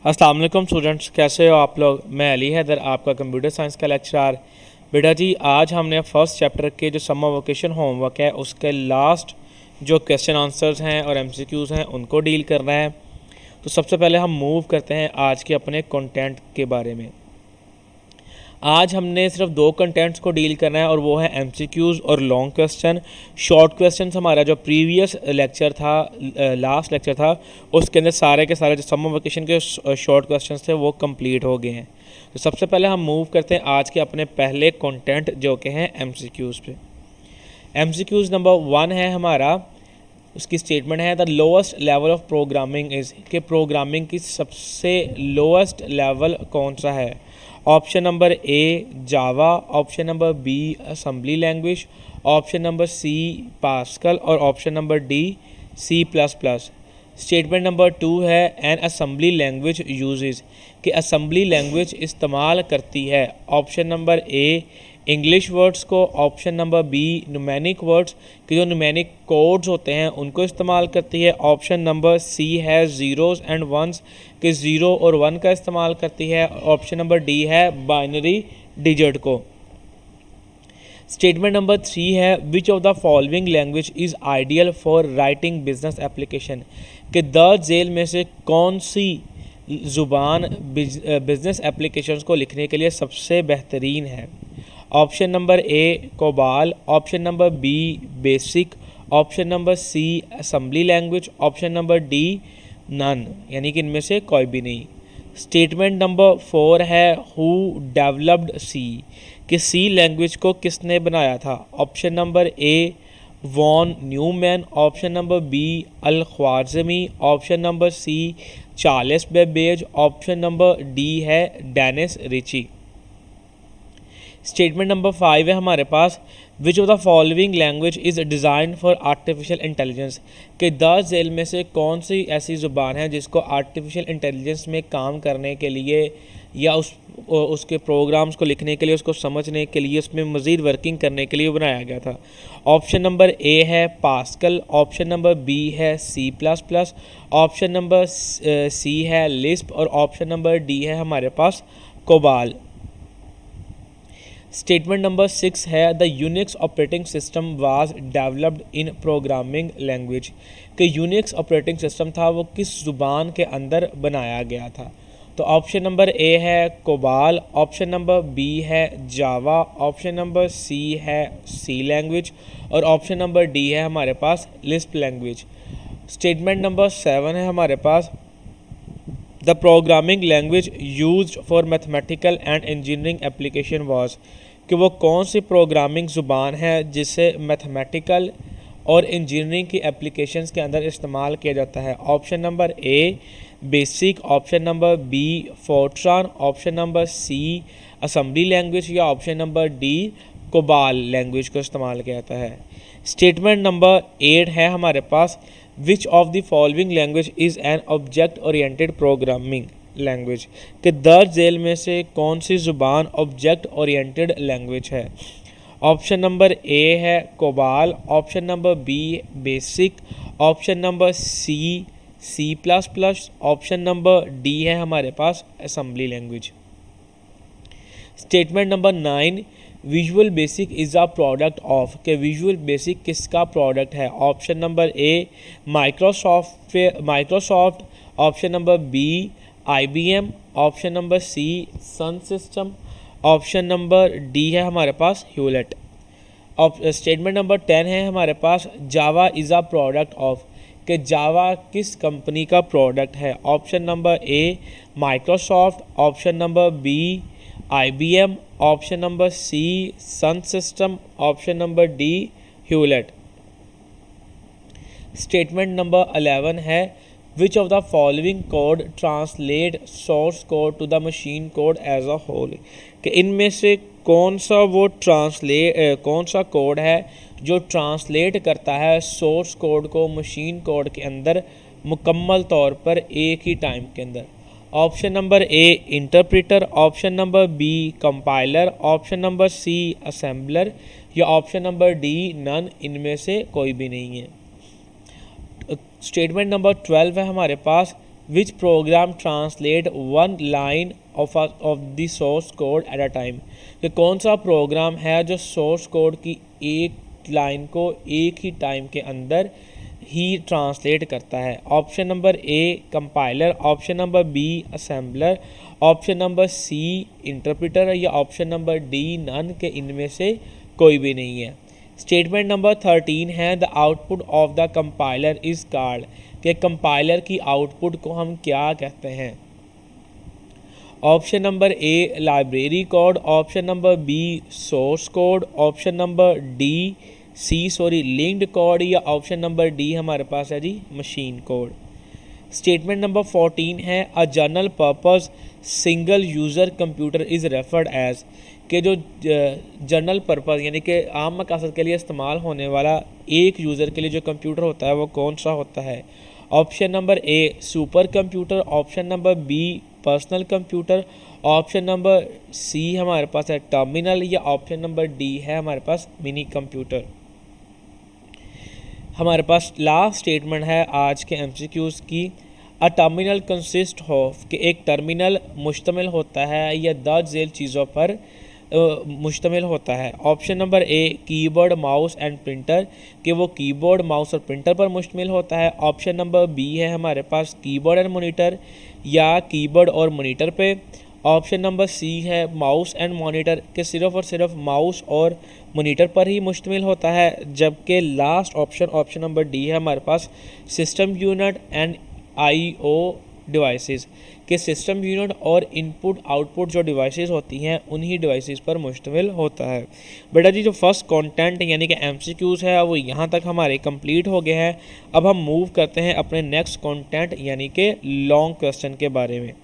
अस्सलाम वालेकुम स्टूडेंट्स, कैसे हो आप लोग। मैं अली हैदर, आपका कंप्यूटर साइंस का लेक्चरर। बेटा जी, आज हमने फर्स्ट चैप्टर के जो समर वेकेशन होमवर्क है उसके लास्ट जो क्वेश्चन आंसर्स हैं और एमसीक्यूज़ हैं उनको डील करना है। तो सबसे पहले हम मूव करते हैं आज के अपने कंटेंट के बारे में। आज हमने सिर्फ दो कंटेंट्स को डील करना है और वो है एमसीक्यूज़ और लॉन्ग क्वेश्चन। शॉर्ट क्वेश्चंस हमारा जो प्रीवियस लेक्चर था, लास्ट लेक्चर था, उसके अंदर सारे के सारे जो समर वेकेशन के शॉर्ट क्वेश्चंस थे वो कंप्लीट हो गए हैं। तो सबसे पहले हम मूव करते हैं आज के अपने पहले कंटेंट जो कि हैं एमसीक्यूज़ पे। एमसीक्यूज़ नंबर 1 है हमारा, उसकी स्टेटमेंट है the lowest level of programming is, कि प्रोग्रामिंग की सबसे लोएस्ट लेवल कौन सा है। Option number A Java, option number B assembly language, option number C Pascal और option number D C plus plus. Statement number 2 है an assembly language uses, कि assembly language इस्तेमाल करती है। Option number A English words को, option number B numeric words कि जो numeric codes होते हैं उनको इस्तेमाल करती है। ऑप्शन नंबर सी है ज़ीरोज़ एंड वंस, कि ज़ीरो और वन का इस्तेमाल करती है। ऑप्शन नंबर डी है बाइनरी डिजिट को। स्टेटमेंट नंबर 3 है which of the following language is ideal for writing business application, कि द जेल में से कौन सी ज़ुबान बिजनेस एप्लीकेशंस को लिखने के लिए सबसे बेहतरीन है। Option number A COBOL, option number B BASIC, option number C assembly language, option number D none, यानी कि इनमें से कोई भी नहीं। स्टेटमेंट नंबर 4 है हु डेवलप्ड सी, कि सी लैंग्वेज को किसने बनाया था। Option number A von Neumann, option number B al Khwarizmi, option number C Charles Babbage, option number D है डेनिस रिची। स्टेटमेंट नंबर 5 है हमारे पास which of the following language is design for artificial intelligence, कि 10 जेल में से कौन सी ऐसी ज़ुबान है जिसको आर्टिफिशियल इंटेलिजेंस में काम करने के लिए या उसके प्रोग्राम्स को लिखने के लिए, उसको समझने के लिए, उसमें मज़ीद वर्किंग करने के लिए बनाया गया था। ऑप्शन नंबर ए है पास्कल, ऑप्शन नंबर बी है C plus plus, option number C है लिस्प और ऑप्शन नंबर डी है हमारे पास कोबाल। स्टेटमेंट नंबर 6 है the Unix operating system was developed in programming language, कि यूनिक्स ऑपरेटिंग सिस्टम था वो किस ज़ुबान के अंदर बनाया गया था। तो ऑप्शन नंबर ए है कोबाल, ऑप्शन नंबर बी है जावा, ऑप्शन नंबर सी है सी लैंग्वेज और ऑप्शन नंबर डी है हमारे पास लिस्प लैंग्वेज। स्टेटमेंट नंबर 7 है हमारे पास the programming language used for mathematical and engineering application was, कि वो कौन सी प्रोग्रामिंग ज़ुबान है जिसे मैथमेटिकल और इंजीनियरिंग की एप्लीकेशंस के अंदर इस्तेमाल किया जाता है। Option number A BASIC, option number B Fortran, option number C assembly language या option number D COBOL language को इस्तेमाल किया जाता है। स्टेटमेंट नंबर 8 है हमारे पास which of the following language is an object oriented programming language, कि 10 जेल में से कौन सी ज़ुबान ऑब्जेक्ट ओरिएंटेड लैंग्वेज है। ऑप्शन नंबर ए है COBOL, option number B BASIC, option number C C plus plus, option number D है हमारे पास assembly language. Statement number 9 Visual Basic is a product of, के विजुअल बेसिक किसका product है। Option number A Microsoft, option number B IBM, option number C Sun system, option number D है हमारे पास Hewlett. Statement number 10 है हमारे पास Java is a product of, कि जावा किस कंपनी का प्रोडक्ट है। Option number A Microsoft, option number B IBM, option number C Sun system, option number D Hewlett. Statement number 11 है which of the following code translate source code to the machine code as a whole, कि इनमें से कौन सा code है जो translate करता है सोर्स कोड को मशीन कोड के अंदर मुकम्मल तौर पर एक ही टाइम के अंदर। Option number A interpreter, option number B compiler, option number C assembler या ऑप्शन नंबर डी नन, इनमें से कोई भी नहीं है। स्टेटमेंट नंबर 12 है हमारे पास which program translate one line of the source code at a time, कि कौन सा प्रोग्राम है जो सोर्स कोड की एक लाइन को एक ही टाइम के अंदर ही ट्रांसलेट करता है। Option number A compiler, option number B assembler, option number C interpreter या ऑप्शन नंबर डी नन, के इनमें से कोई भी नहीं है। स्टेटमेंट नंबर 13 है the output of the compiler is called, कि कंपाइलर की आउटपुट को हम क्या कहते हैं। Option number A library code, option number B source code, option number D linked code या ऑप्शन नंबर डी हमारे पास है जी मशीन कोड। स्टेटमेंट नंबर 14 है a general purpose single user computer is referred as, कि जो general purpose यानी कि आम मकसद के लिए इस्तेमाल होने वाला एक यूज़र के लिए जो कंप्यूटर होता है वो कौन सा होता है। Option number A super computer, option number B personal computer, option number C हमारे पास है टर्मिनल या ऑप्शन नंबर डी है हमारे पास मिनी कंप्यूटर। हमारे पास लास्ट स्टेटमेंट है आज के एमसीक्यूज़ की। अ टर्मिनल कंसिस्ट ऑफ, कि एक टर्मिनल मुश्तमिल होता है या दर्ज झेल चीज़ों पर मुश्तमिल होता है। Option number a keyboard mouse and printer, कि वो कीबोर्ड माउस और प्रिंटर पर मुश्तमिल होता है। ऑप्शन नंबर बी है हमारे पास कीबोर्ड एंड मॉनिटर या कीबोर्ड और मॉनिटर पे। ऑप्शन नंबर सी है माउस एंड मॉनिटर, के सिर्फ़ और सिर्फ माउस और मॉनिटर पर ही मुश्तमिल होता है। जबकि लास्ट ऑप्शन नंबर डी है हमारे पास system unit and IO devices, के सिस्टम यूनिट और इनपुट आउटपुट जो डिवाइसेस होती हैं उन्हीं डिवाइसेस पर मुश्तमिल होता है। बेटा जी जो फर्स्ट कंटेंट यानी कि एमसीक्यूज़ है वो यहाँ तक हमारे कंप्लीट हो गए हैं। अब हम मूव करते हैं अपने नेक्स्ट कंटेंट यानी कि लॉन्ग क्वेश्चन के बारे में।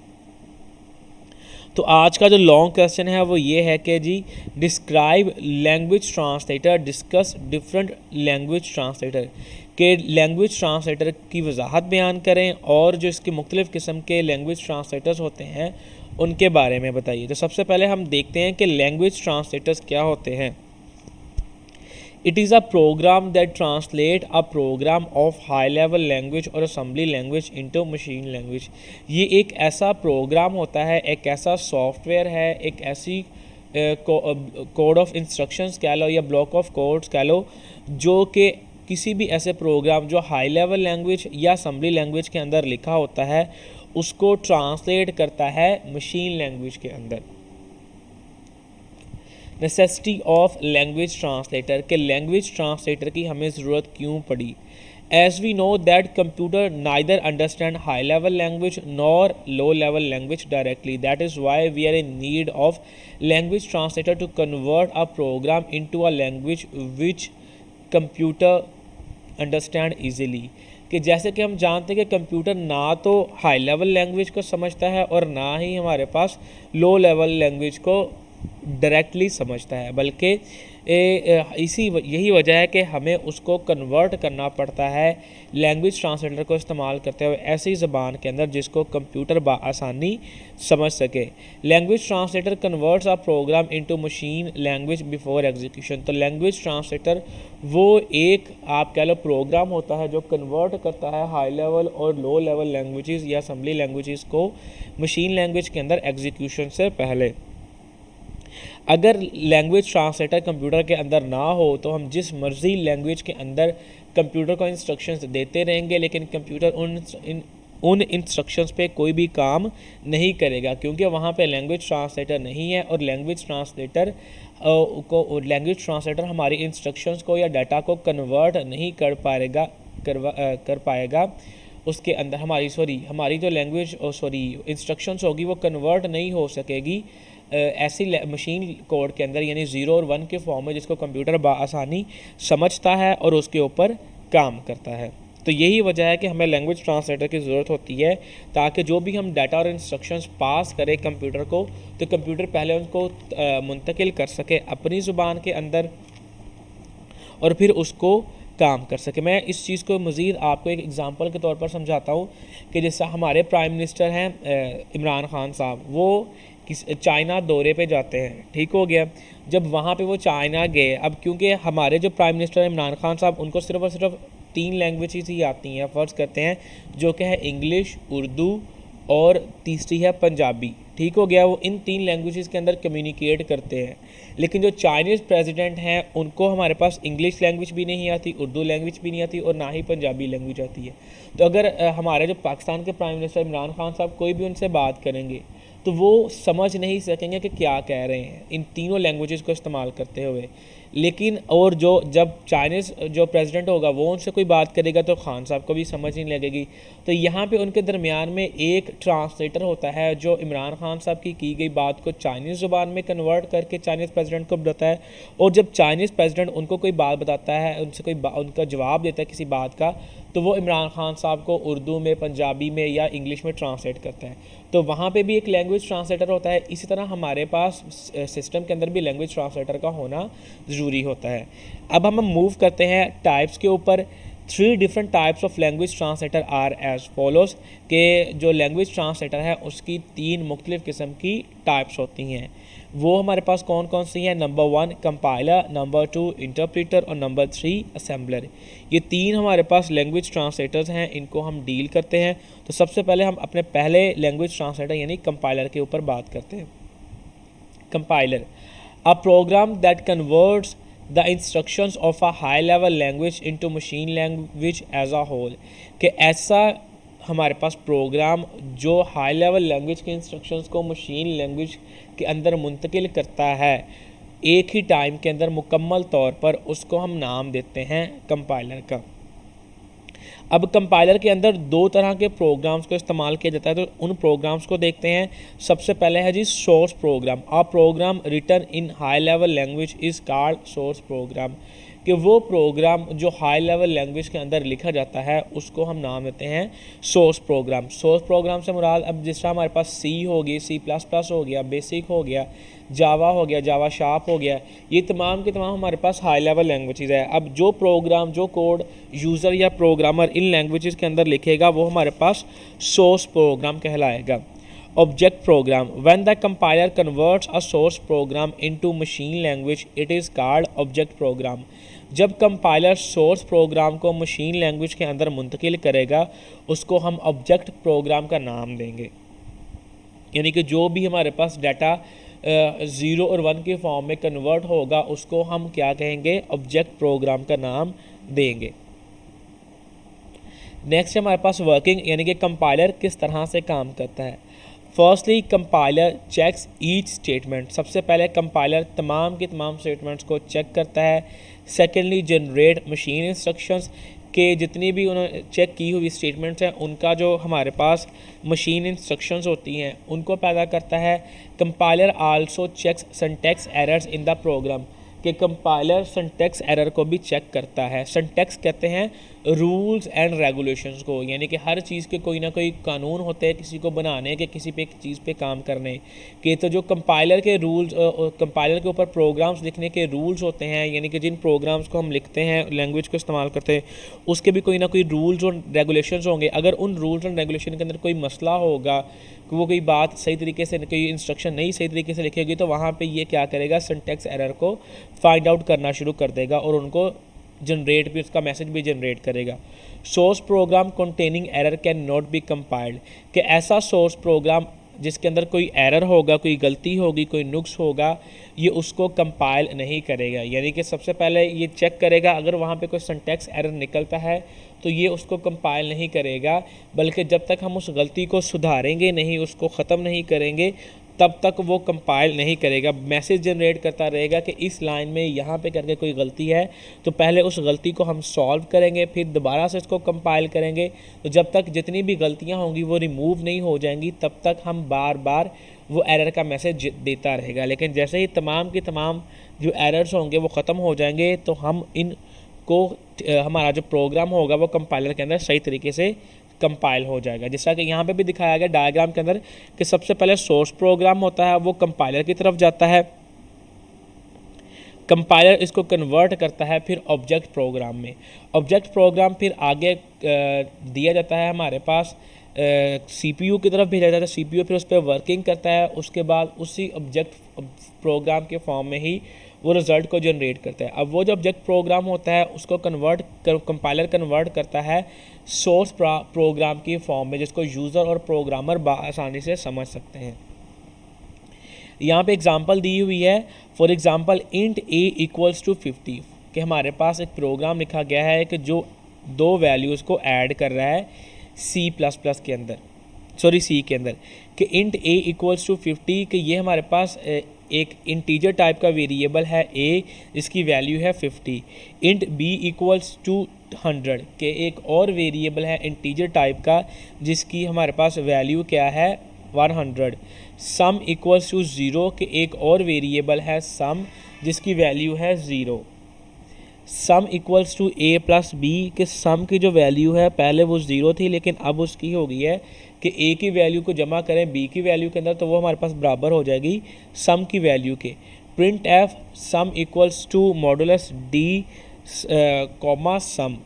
तो आज का जो लॉन्ग क्वेश्चन है वो ये है कि जी describe language translator, discuss different language translator, के लैंग्वेज ट्रांसलेटर की वजाहत बयान करें और जो इसके मुख्तलिफ़ किस्म के लैंग्वेज ट्रांसलेटर्स होते हैं उनके बारे में बताइए। तो सबसे पहले हम देखते हैं कि लैंग्वेज ट्रांसलेटर्स क्या होते हैं। It is a program that translate a program of high level language और assembly language into machine language. ये एक ऐसा प्रोग्राम होता है, एक ऐसा सॉफ्टवेयर है, एक ऐसी कोड ऑफ इंस्ट्रक्शंस कह लो या ब्लॉक ऑफ कोड्स कह लो, जो कि किसी भी ऐसे प्रोग्राम जो हाई लेवल लैंग्वेज या असेंबली लैंग्वेज के अंदर लिखा होता है उसको ट्रांसलेट करता है मशीन लैंग्वेज के अंदर। नेसेसिटी ऑफ लैंग्वेज ट्रांसलेटर, के लैंग्वेज ट्रांसलेटर की हमें ज़रूरत क्यों पड़ी। As we know that computer neither understand high level language nor low level language directly, that is why we are in need of language translator to convert a program into a language which computer understand easily. कि जैसे कि हम जानते हैं कि computer ना तो high level language को समझता है और ना ही हमारे पास लो लेवल लैंग्वेज को डायरेक्टली समझता है, बल्कि यही वजह है कि हमें उसको कन्वर्ट करना पड़ता है लैंग्वेज ट्रांसलेटर को इस्तेमाल करते हुए ऐसी ज़बान के अंदर जिसको कंप्यूटर बाआसानी समझ सके। लैंग्वेज ट्रांसलेटर कन्वर्ट्स अ program into machine language before execution. तो लैंग्वेज ट्रांसलेटर वो एक आप कह लो प्रोग्राम होता है जो कन्वर्ट करता है हाई लेवल और लो लेवल लैंग्वेजेस या असेंबली लैंग्वेजेस को मशीन लैंग्वेज के अंदर एग्जीक्यूशन से पहले। अगर लैंग्वेज ट्रांसलेटर कंप्यूटर के अंदर ना हो तो हम जिस मर्ज़ी लैंग्वेज के अंदर कंप्यूटर को इंस्ट्रक्शंस देते रहेंगे, लेकिन कंप्यूटर उन इंस्ट्रक्शंस पे कोई भी काम नहीं करेगा, क्योंकि वहाँ पे लैंग्वेज ट्रांसलेटर नहीं है और लैंग्वेज ट्रांसलेटर हमारी इंस्ट्रक्शंस को या डाटा को कन्वर्ट नहीं कर पाएगा उसके अंदर। हमारी जो लैंग्वेज इंस्ट्रक्शंस होगी वो कन्वर्ट नहीं हो सकेगी ऐसी मशीन कोड के अंदर, यानी 0 और 1 के फॉर्म में, जिसको कंप्यूटर बाआसानी समझता है और उसके ऊपर काम करता है। तो यही वजह है कि हमें लैंग्वेज ट्रांसलेटर की ज़रूरत होती है ताकि जो भी हम डाटा और इंस्ट्रक्शंस पास करें कंप्यूटर को, तो कंप्यूटर पहले उनको मुंतकिल कर सके अपनी ज़ुबान के अंदर और फिर उसको काम कर सके। मैं इस चीज़ को मज़ीद आपको एक एग्ज़ाम्पल के तौर पर समझाता हूँ कि जैसा हमारे प्राइम मिनिस्टर हैं इमरान खान साहब, वो चाइना दौरे पे जाते हैं, ठीक हो गया। जब वहाँ पे वो चाइना गए, अब क्योंकि हमारे जो प्राइम मिनिस्टर इमरान खान साहब उनको सिर्फ और सिर्फ तीन लैंग्वेजेस ही आती हैं, फ़र्ज़ करते हैं, जो कि है इंग्लिश, उर्दू और तीसरी है पंजाबी। ठीक हो गया, वो इन तीन लैंग्वेजेस के अंदर कम्युनिकेट करते हैं। लेकिन जो चाइनीज़ प्रेसिडेंट हैं उनको हमारे पास इंग्लिश लैंग्वेज भी नहीं आती, उर्दू लैंग्वेज भी नहीं आती और ना ही पंजाबी लैंग्वेज आती है। तो अगर हमारे जो पाकिस्तान के प्राइम मिनिस्टर इमरान खान साहब कोई भी उनसे बात करेंगे तो वो समझ नहीं सकेंगे कि क्या कह रहे हैं इन तीनों लैंग्वेजेस को इस्तेमाल करते हुए। लेकिन और जो जब चाइनीज़ जो प्रेसिडेंट होगा वो उनसे कोई बात करेगा तो खान साहब को भी समझ नहीं लगेगी। तो यहाँ पे उनके दरमियान में एक ट्रांसलेटर होता है जो इमरान खान साहब की गई बात को चाइनीज़ ज़ुबान में कन्वर्ट करके चाइनीज़ प्रेसिडेंट को बताता है, और जब चाइनीज़ प्रेसिडेंट उनको कोई बात बताता है, उनसे उनका जवाब देता है किसी बात का, तो वो इमरान खान साहब को उर्दू में, पंजाबी में या इंग्लिश में ट्रांसलेट करता है। तो वहाँ पे भी एक लैंग्वेज ट्रांसलेटर होता है। इसी तरह हमारे पास सिस्टम के अंदर भी लैंग्वेज ट्रांसलेटर का होना ज़रूरी होता है। अब हम मूव करते हैं टाइप्स के ऊपर। 3 different types of language translator are as follows, के जो लैंग्वेज ट्रांसलेटर है उसकी 3 मुख्तलिफ़ किस्म की टाइप्स होती हैं। वो हमारे पास कौन कौन सी हैं? नंबर 1 कंपाइलर, नंबर 2 इंटरप्रेटर और नंबर 3 असेंबलर। ये 3 हमारे पास लैंग्वेज ट्रांसलेटर्स हैं, इनको हम डील करते हैं। तो सबसे पहले हम अपने पहले लैंग्वेज ट्रांसलेटर यानी कंपाइलर के ऊपर बात करते हैं। Compiler, a program that converts the instructions of a high level language into machine language as a whole, कि ऐसा हमारे पास प्रोग्राम जो हाई लेवल लैंग्वेज के इंस्ट्रक्शंस को मशीन लैंग्वेज के अंदर मुंतकिल करता है एक ही टाइम के अंदर मुकम्मल तौर पर, उसको हम नाम देते हैं कंपाइलर का। अब कंपाइलर के अंदर 2 तरह के प्रोग्राम्स को इस्तेमाल किया जाता है, तो उन प्रोग्राम्स को देखते हैं। सबसे पहले है जी source program. A program written in high level language is called source program, कि वो प्रोग्राम जो हाई लेवल लैंग्वेज के अंदर लिखा जाता है उसको हम नाम देते हैं सोर्स प्रोग्राम। सोर्स प्रोग्राम से मुराद अब जिस तरह हमारे पास सी होगी, C++ हो गया, बेसिक हो गया, जावा हो गया, जावा शार्प हो गया, ये तमाम के तमाम हमारे पास हाई लेवल लैंग्वेजेस है। अब जो प्रोग्राम, जो कोड यूज़र या प्रोग्रामर इन लैंग्वेजेस के अंदर लिखेगा वो हमारे पास सोर्स प्रोग्राम कहलाएगा। Object program, when the compiler converts a source program into machine language it is called object program. जब कंपाइलर सोर्स प्रोग्राम को मशीन लैंग्वेज के अंदर मुंतकिल करेगा उसको हम ऑब्जेक्ट प्रोग्राम का नाम देंगे। यानी कि जो भी हमारे पास डाटा 0 और 1 के फॉर्म में कन्वर्ट होगा उसको हम क्या कहेंगे? ऑब्जेक्ट प्रोग्राम का नाम देंगे। नेक्स्ट हमारे पास वर्किंग, यानी कि कंपाइलर किस तरह से काम करता है। Firstly compiler checks each statement, सबसे पहले कंपाइलर तमाम की तमाम स्टेटमेंट्स को चेक करता है। सेकेंडली जनरेट मशीन इंस्ट्रक्शंस, के जितनी भी उन्होंने चेक की हुई स्टेटमेंट्स हैं उनका जो हमारे पास मशीन इंस्ट्रक्शंस होती हैं उनको पैदा करता है। Compiler also checks syntax errors in the program, कि कंपाइलर सिंटैक्स एरर को भी चेक करता है। सिंटैक्स कहते हैं रूल्स एंड रेगुलेशंस को, यानी कि हर चीज़ के कोई ना कोई कानून होते हैं किसी को बनाने के, किसी पे एक चीज़ पे काम करने के। तो जो कंपाइलर के रूल्स, कंपाइलर के ऊपर प्रोग्राम्स लिखने के रूल्स होते हैं, यानी कि जिन प्रोग्राम्स को हम लिखते हैं, लैंग्वेज को इस्तेमाल करते हैं, उसके भी कोई ना कोई रूल्स और रेगुलेशंस होंगे। अगर उन रूल्स एंड रेगुलेशन के अंदर कोई मसला होगा कि वो कोई बात सही तरीके से, कोई इंस्ट्रक्शन नहीं सही तरीके से लिखेगी, तो वहाँ पे ये क्या करेगा? सिंटैक्स एरर को फाइंड आउट करना शुरू कर देगा और उनको जनरेट भी, उसका मैसेज भी जनरेट करेगा। Source program containing error can not be compiled, कि ऐसा सोर्स प्रोग्राम जिसके अंदर कोई एरर होगा, कोई गलती होगी, कोई नुक्स होगा, ये उसको कंपाइल नहीं करेगा। यानी कि सबसे पहले ये चेक करेगा, अगर वहाँ पे कोई सिंटैक्स एरर निकलता है तो ये उसको कंपाइल नहीं करेगा, बल्कि जब तक हम उस गलती को सुधारेंगे नहीं, उसको ख़त्म नहीं करेंगे, तब तक वो कंपाइल नहीं करेगा। मैसेज जनरेट करता रहेगा कि इस लाइन में यहाँ पे करके कोई गलती है, तो पहले उस गलती को हम सॉल्व करेंगे, फिर दोबारा से इसको कंपाइल करेंगे। तो जब तक जितनी भी गलतियाँ होंगी वो रिमूव नहीं हो जाएंगी, तब तक हम बार बार वो एरर का मैसेज देता रहेगा। लेकिन जैसे ही तमाम के तमाम जो एरर्स होंगे वो ख़त्म हो जाएंगे, तो हम इनको, हमारा जो प्रोग्राम होगा वो कंपाइलर के अंदर सही तरीके से कंपाइल हो जाएगा। जैसा कि यहाँ पे भी दिखाया गया डायग्राम के अंदर कि सबसे पहले सोर्स प्रोग्राम होता है, वो कंपाइलर की तरफ जाता है, कंपाइलर इसको कन्वर्ट करता है फिर ऑब्जेक्ट प्रोग्राम में। ऑब्जेक्ट प्रोग्राम फिर आगे दिया जाता है हमारे पास, CPU की तरफ भेजा जाता है। CPU फिर उस पर वर्किंग करता है, उसके बाद उसी ऑब्जेक्ट प्रोग्राम के फॉर्म में ही वो रिज़ल्ट को जनरेट करता है। अब वो जो ऑब्जेक्ट प्रोग्राम होता है उसको कंपाइलर कन्वर्ट करता है सोर्स प्रोग्राम की फॉर्म में, जिसको यूज़र और प्रोग्रामर आसानी से समझ सकते हैं। यहाँ पे एग्जांपल दी हुई है, for example int a equals to 50, कि हमारे पास एक प्रोग्राम लिखा गया है कि जो दो वैल्यूज़ को ऐड कर रहा है C++ के अंदर, C के अंदर, कि इंट a इक्वल्स टू 50, कि ये हमारे पास एक इंटीजर टाइप का वेरिएबल है a, इसकी वैल्यू है 50। इंट b इक्वल्स टू 100, के एक और वेरिएबल है इंटीजर टाइप का जिसकी हमारे पास वैल्यू क्या है 100। सम इक्वल्स टू 0, के एक और वेरिएबल है सम जिसकी वैल्यू है 0। Sum equals to a plus b, के सम की जो वैल्यू है पहले वो 0 थी लेकिन अब उसकी हो गई है कि a की वैल्यू को जमा करें b की वैल्यू के अंदर तो वो हमारे पास बराबर हो जाएगी सम की वैल्यू के। Printf sum equals to modulus d comma sum,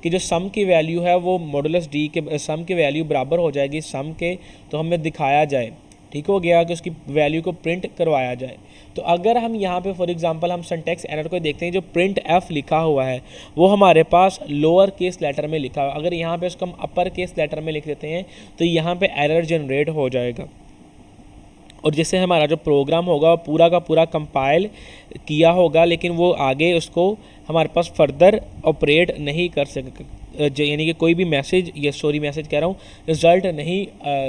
कि जो सम की वैल्यू है वो मॉडुलस d के सम की वैल्यू बराबर हो जाएगी सम के, तो हमें दिखाया जाए, ठीक हो गया, कि उसकी वैल्यू को प्रिंट करवाया जाए। तो अगर हम यहाँ पे फॉर एग्जांपल हम सिंटैक्स एरर को देखते हैं, जो प्रिंट एफ लिखा हुआ है वो हमारे पास लोअर केस लेटर में लिखा हुआ है, अगर यहाँ पे उसको हम अपर केस लेटर में लिख देते हैं तो यहाँ पे एरर जनरेट हो जाएगा, और जिससे हमारा जो प्रोग्राम होगा वो पूरा का पूरा कंपाइल किया होगा लेकिन वो आगे उसको हमारे पास फर्दर ऑपरेट नहीं कर सकेगा, यानी कि कोई भी मैसेज मैसेज कह रहा हूँ रिज़ल्ट नहीं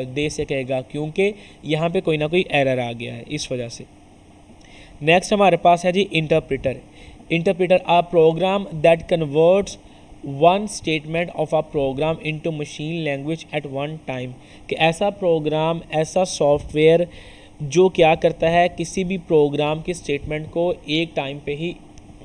दे सकेगा, क्योंकि यहाँ पे कोई ना कोई एरर आ गया है इस वजह से। नेक्स्ट हमारे पास है जी interpreter a program that converts one statement of a program into machine language at one time, कि ऐसा प्रोग्राम, ऐसा सॉफ्टवेयर जो क्या करता है, किसी भी प्रोग्राम की स्टेटमेंट को एक टाइम पे ही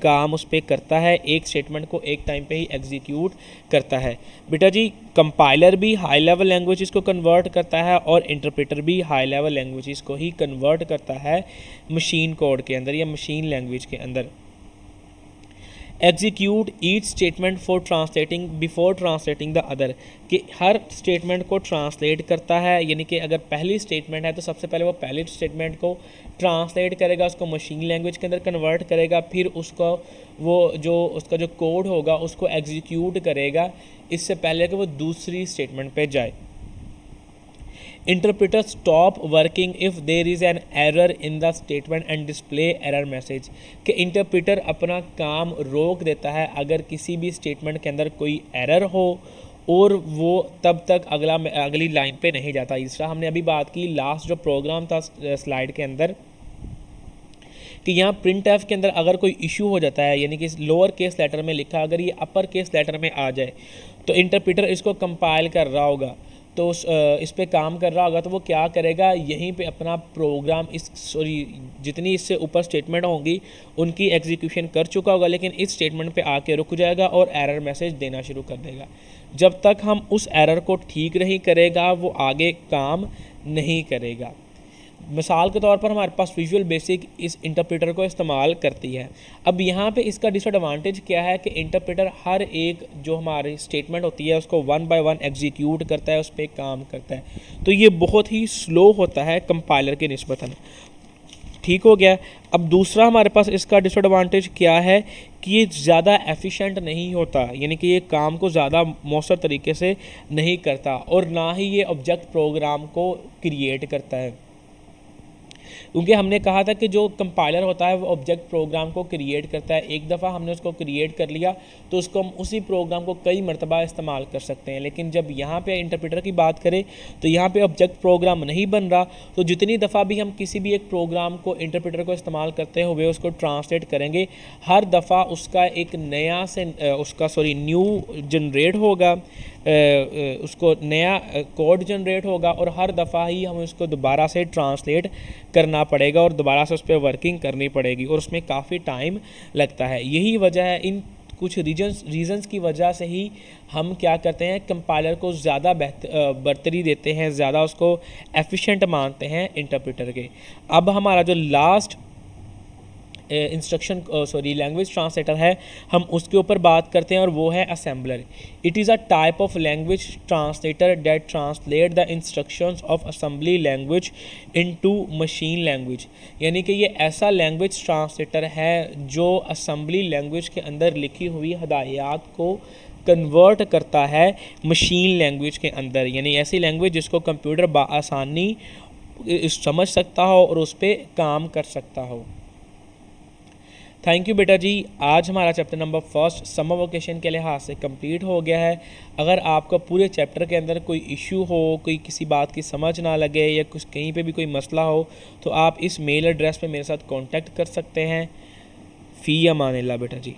काम उस पर करता है, एक स्टेटमेंट को एक टाइम पे ही एग्जीक्यूट करता है। बेटा जी कंपाइलर भी हाई लेवल लैंग्वेजेस को कन्वर्ट करता है और इंटरप्रेटर भी हाई लेवल लैंग्वेजेस को ही कन्वर्ट करता है मशीन कोड के अंदर या मशीन लैंग्वेज के अंदर। Execute each statement for translating before translating the other, कि हर स्टेटमेंट को ट्रांसलेट करता है, यानी कि अगर पहली स्टेटमेंट है तो सबसे पहले वो पहली स्टेटमेंट को ट्रांसलेट करेगा, उसको मशीन लैंग्वेज के अंदर कन्वर्ट करेगा, फिर उसको वो जो उसका जो कोड होगा उसको एग्जीक्यूट करेगा इससे पहले कि वो दूसरी स्टेटमेंट पे जाए। Interpreter stop working if there is an error in the statement and display error message, कि इंटरप्रेटर अपना काम रोक देता है अगर किसी भी स्टेटमेंट के अंदर कोई एरर हो और वो तब तक अगली लाइन पे नहीं जाता। इसका हमने अभी बात की लास्ट जो प्रोग्राम था स्लाइड के अंदर, कि यहाँ प्रिंट एफ के अंदर अगर कोई इशू हो जाता है, यानी कि लोअर केस लेटर में लिखा अगर ये अपर केस लेटर में आ जाए तो इंटरप्रेटर इसको कंपाइल कर रहा होगा, तो इस पे काम कर रहा होगा, तो वो क्या करेगा, यहीं पे अपना प्रोग्राम जितनी इससे ऊपर स्टेटमेंट होंगी उनकी एग्जीक्यूशन कर चुका होगा, लेकिन इस स्टेटमेंट पे आके रुक जाएगा और एरर मैसेज देना शुरू कर देगा। जब तक हम उस एरर को ठीक नहीं करेगा वो आगे काम नहीं करेगा। मिसाल के तौर पर हमारे पास विजुअल बेसिक इस इंटरप्रेटर को इस्तेमाल करती है। अब यहाँ पे इसका डिसएडवांटेज क्या है कि इंटरप्रेटर हर एक जो हमारी स्टेटमेंट होती है उसको वन बाय वन एग्जीक्यूट करता है, उस पर काम करता है, तो ये बहुत ही स्लो होता है कंपाइलर के निस्बतन। ठीक हो गया। अब दूसरा हमारे पास इसका डिसएडवांटेज क्या है कि ये ज़्यादा एफिशिएंट नहीं होता, यानी कि ये काम को ज़्यादा मौसर तरीके से नहीं करता, और ना ही ये ऑब्जेक्ट प्रोग्राम को क्रिएट करता है, क्योंकि हमने कहा था कि जो कंपाइलर होता है वो ऑब्जेक्ट प्रोग्राम को क्रिएट करता है। एक दफ़ा हमने उसको क्रिएट कर लिया तो उसको हम उसी प्रोग्राम को कई मरतबा इस्तेमाल कर सकते हैं, लेकिन जब यहाँ पे इंटरप्रेटर की बात करें तो यहाँ पे ऑब्जेक्ट प्रोग्राम नहीं बन रहा, तो जितनी दफ़ा भी हम किसी भी एक प्रोग्राम को इंटरप्रेटर को इस्तेमाल करते हुए उसको ट्रांसलेट करेंगे, हर दफ़ा उसका एक नया से न्यू जनरेट होगा, उसको नया कोड जनरेट होगा, और हर दफ़ा ही हमें उसको दोबारा से ट्रांसलेट करना पड़ेगा और दोबारा से उस पर वर्किंग करनी पड़ेगी, और उसमें काफ़ी टाइम लगता है। यही वजह है, इन कुछ रीजंस की वजह से ही हम क्या करते हैं, कंपाइलर को ज़्यादा बर्तरी देते हैं, ज़्यादा उसको एफिशिएंट मानते हैं इंटरप्रेटर के। अब हमारा जो लास्ट इंस्ट्रक्शन लैंग्वेज ट्रांसलेटर है, हम उसके ऊपर बात करते हैं और वो है assembler. It is a type of language translator that translate the instructions of assembly language into machine language. यानी कि ये ऐसा लैंग्वेज ट्रांसलेटर है जो असेंबली लैंग्वेज के अंदर लिखी हुई हदायत को कन्वर्ट करता है मशीन लैंग्वेज के अंदर, यानी ऐसी लैंग्वेज जिसको कंप्यूटर बआसानी समझ सकता हो और उस पर काम कर सकता हो। थैंक यू बेटा जी। आज हमारा chapter number first summer vacation के लिहाज से कंप्लीट हो गया है। अगर आपका पूरे चैप्टर के अंदर कोई इशू हो, कोई किसी बात की समझ ना लगे या कुछ कहीं पे भी कोई मसला हो, तो आप इस मेल एड्रेस पे मेरे साथ कांटेक्ट कर सकते हैं। फ़ी अमान अल्लाह बेटा जी।